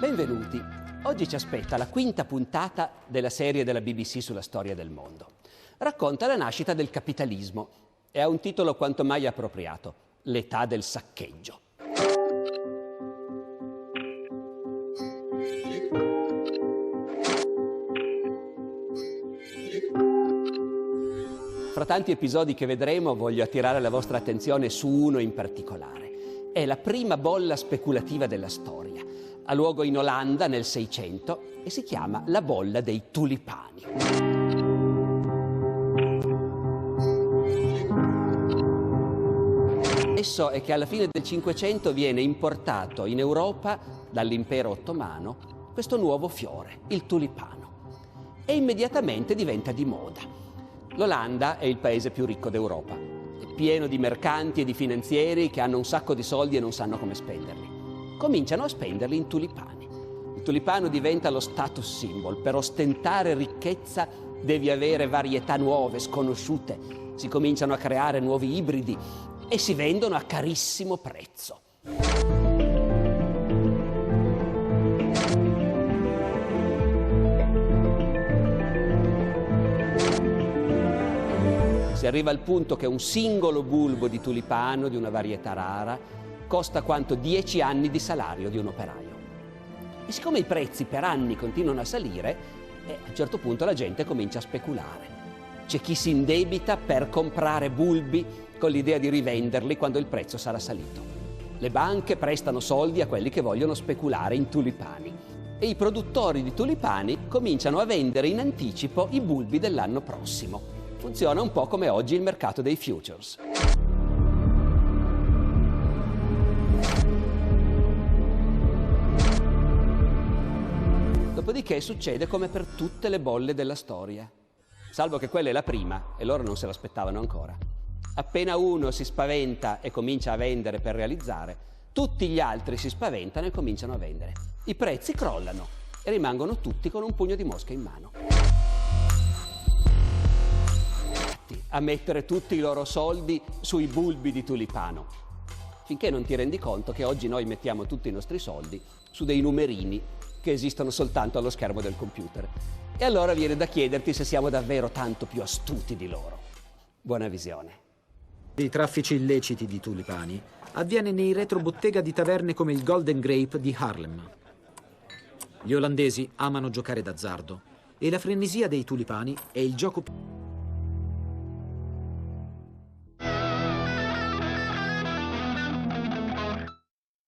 Benvenuti. Oggi ci aspetta la quinta puntata della serie della BBC sulla storia del mondo. Racconta la nascita del capitalismo e ha un titolo quanto mai appropriato: L'età del saccheggio. Fra tanti episodi che vedremo, voglio attirare la vostra attenzione su uno in particolare. È la prima bolla speculativa della storia. Ha luogo in Olanda nel 600 e si chiama la bolla dei tulipani. Esso è che alla fine del 500 viene importato in Europa dall'impero ottomano questo nuovo fiore, il tulipano, e immediatamente diventa di moda. L'Olanda è il paese più ricco d'Europa, è pieno di mercanti e di finanzieri che hanno un sacco di soldi e non sanno come spenderli. Cominciano a spenderli in tulipani. Il tulipano diventa lo status symbol. Per ostentare ricchezza devi avere varietà nuove, sconosciute. Si cominciano a creare nuovi ibridi e si vendono a carissimo prezzo. Si arriva al punto che un singolo bulbo di tulipano di una varietà rara costa quanto 10 anni di salario di un operaio. E siccome i prezzi per anni continuano a salire, a un certo punto la gente comincia a speculare. C'è chi si indebita per comprare bulbi con l'idea di rivenderli quando il prezzo sarà salito. Le banche prestano soldi a quelli che vogliono speculare in tulipani e i produttori di tulipani cominciano a vendere in anticipo i bulbi dell'anno prossimo. Funziona un po' come oggi il mercato dei futures. Dopodiché succede come per tutte le bolle della storia, salvo che quella è la prima e loro non se l'aspettavano ancora. Appena uno si spaventa e comincia a vendere per realizzare, tutti gli altri si spaventano e cominciano a vendere. I prezzi crollano e rimangono tutti con un pugno di mosche in mano. A mettere tutti i loro soldi sui bulbi di tulipano, finché non ti rendi conto che oggi noi mettiamo tutti i nostri soldi su dei numerini che esistono soltanto allo schermo del computer. E allora viene da chiederti se siamo davvero tanto più astuti di loro. Buona visione. I traffici illeciti di tulipani avviene nei retrobottega di taverne come il Golden Grape di Haarlem. Gli olandesi amano giocare d'azzardo e la frenesia dei tulipani è il gioco